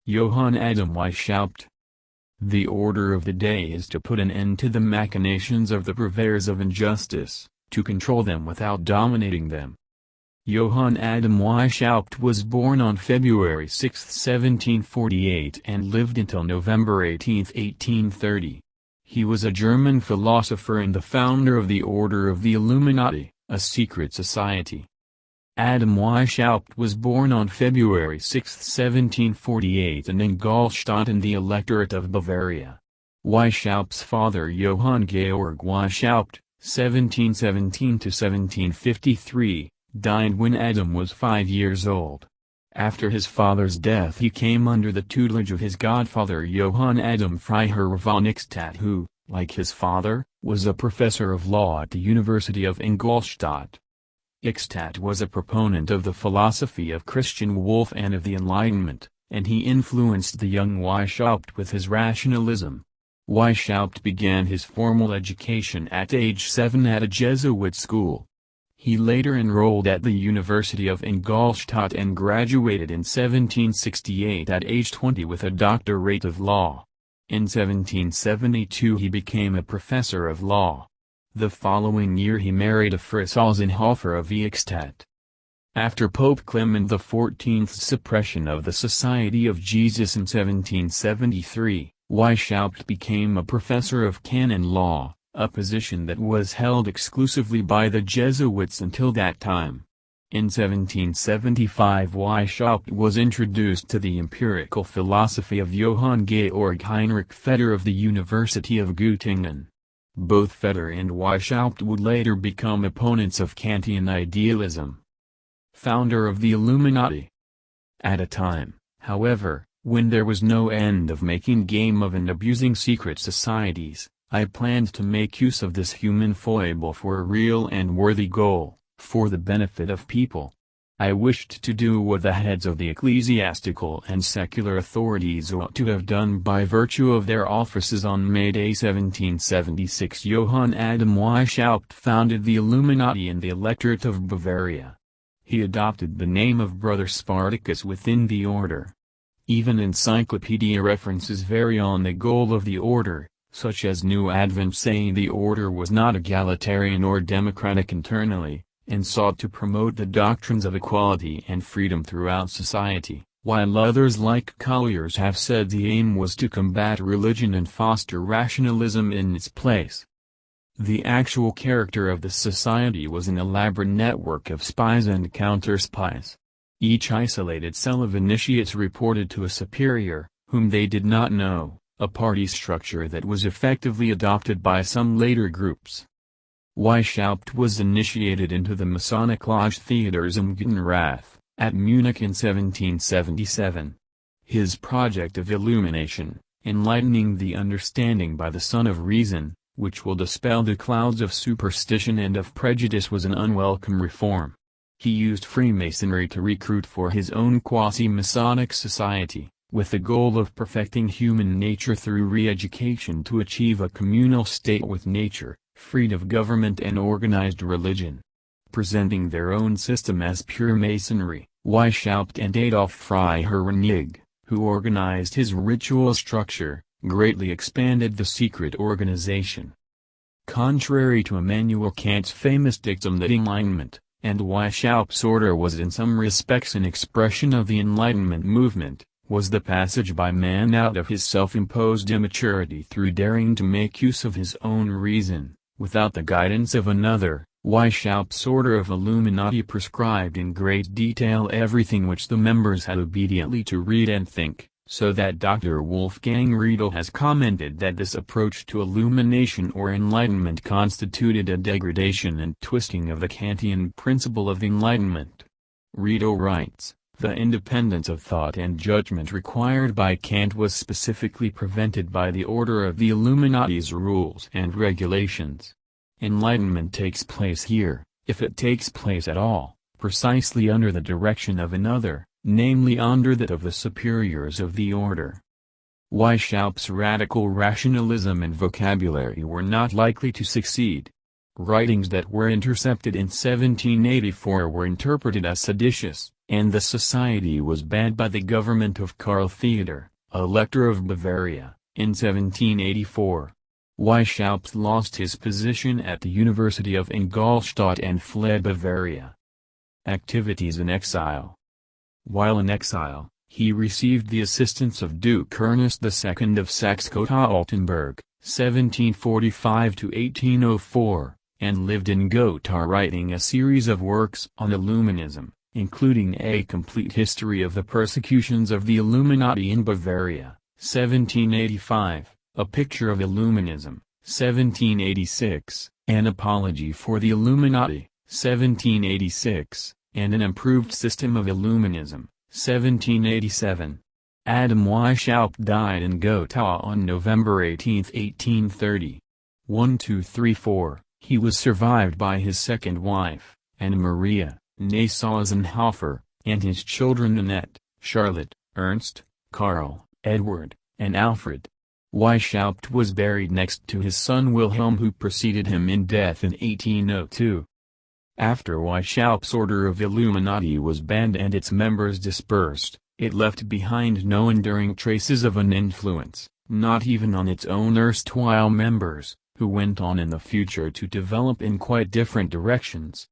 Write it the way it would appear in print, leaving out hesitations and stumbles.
Johann Adam Weishaupt. The order of the day is to put an end to the machinations of the purveyors of injustice, to control them without dominating them. Johann Adam Weishaupt was born on February 6, 1748 and lived until November 18, 1830. He was a German philosopher and the founder of the Order of the Illuminati, a secret society. Adam Weishaupt was born on February 6, 1748 in Ingolstadt in the Electorate of Bavaria. Weishaupt's father Johann Georg Weishaupt, 1717–1753, died when Adam was 5 years old. After his father's death he came under the tutelage of his godfather Johann Adam Freiherr von Eichstätt who, like his father, was a professor of law at the University of Ingolstadt. Eichstätt was a proponent of the philosophy of Christian Wolff and of the Enlightenment, and he influenced the young Weishaupt with his rationalism. Weishaupt began his formal education at age 7 at a Jesuit school. He later enrolled at the University of Ingolstadt and graduated in 1768 at age 20 with a doctorate of law. In 1772 he became a professor of law. The following year he married a Frissalzenhofer of Eichstätt. After Pope Clement XIV's suppression of the Society of Jesus in 1773, Weishaupt became a professor of canon law, a position that was held exclusively by the Jesuits until that time. In 1775 Weishaupt was introduced to the empirical philosophy of Johann Georg Heinrich Feder of the University of Göttingen. Both Feder and Weishaupt would later become opponents of Kantian idealism. Founder of the Illuminati. At a time, however, when there was no end of making game of and abusing secret societies, I planned to make use of this human foible for a real and worthy goal, for the benefit of people. I wished to do what the heads of the ecclesiastical and secular authorities ought to have done by virtue of their offices. On May Day 1776 Johann Adam Weishaupt founded the Illuminati in the Electorate of Bavaria. He adopted the name of Brother Spartacus within the order. Even encyclopedia references vary on the goal of the order, such as New Advent saying the order was not egalitarian or democratic internally, and sought to promote the doctrines of equality and freedom throughout society, while others like Collier's have said the aim was to combat religion and foster rationalism in its place. The actual character of the society was an elaborate network of spies and counter-spies. Each isolated cell of initiates reported to a superior, whom they did not know, a party structure that was effectively adopted by some later groups. Weishaupt was initiated into the Masonic Lodge Theodors im Guten Rat, at Munich in 1777. His project of illumination, enlightening the understanding by the sun of reason, which will dispel the clouds of superstition and of prejudice, was an unwelcome reform. He used Freemasonry to recruit for his own quasi-Masonic society, with the goal of perfecting human nature through re-education to achieve a communal state with nature, freed of government and organized religion. Presenting their own system as pure Masonry, Weishaupt and Adolf Freiherr Rennig, who organized his ritual structure, greatly expanded the secret organization. Contrary to Immanuel Kant's famous dictum that Enlightenment, and Weishaupt's order was in some respects an expression of the Enlightenment movement, was the passage by man out of his self-imposed immaturity through daring to make use of his own reason, without the guidance of another. Weishaupt's order of Illuminati prescribed in great detail everything which the members had obediently to read and think, so that Dr. Wolfgang Riedel has commented that this approach to illumination or enlightenment constituted a degradation and twisting of the Kantian principle of enlightenment. Riedel writes, "The independence of thought and judgment required by Kant was specifically prevented by the order of the Illuminati's rules and regulations. Enlightenment takes place here, if it takes place at all, precisely under the direction of another, namely under that of the superiors of the order." Weishaupt's radical rationalism and vocabulary were not likely to succeed. Writings that were intercepted in 1784 were interpreted as seditious, and the society was banned by the government of Karl Theodor, Elector of Bavaria, in 1784. Weishaupt lost his position at the University of Ingolstadt and fled Bavaria. Activities in exile. While in exile, he received the assistance of Duke Ernest II of Saxe-Gotha-Altenburg, 1745–1804, and lived in Gotha writing a series of works on Illuminism, including A Complete History of the Persecutions of the Illuminati in Bavaria, 1785, A Picture of Illuminism, 1786, An Apology for the Illuminati, 1786, and An Improved System of Illuminism, 1787. Adam Weishaupt died in Gotha on November 18, 1830. 1234, he was survived by his second wife, Anna Maria, née Sausenhofer, and his children Annette, Charlotte, Ernst, Karl, Edward, and Alfred. Weishaupt was buried next to his son Wilhelm, who preceded him in death in 1802. After Weishaupt's order of Illuminati was banned and its members dispersed, it left behind no enduring traces of an influence, not even on its own erstwhile members, who went on in the future to develop in quite different directions.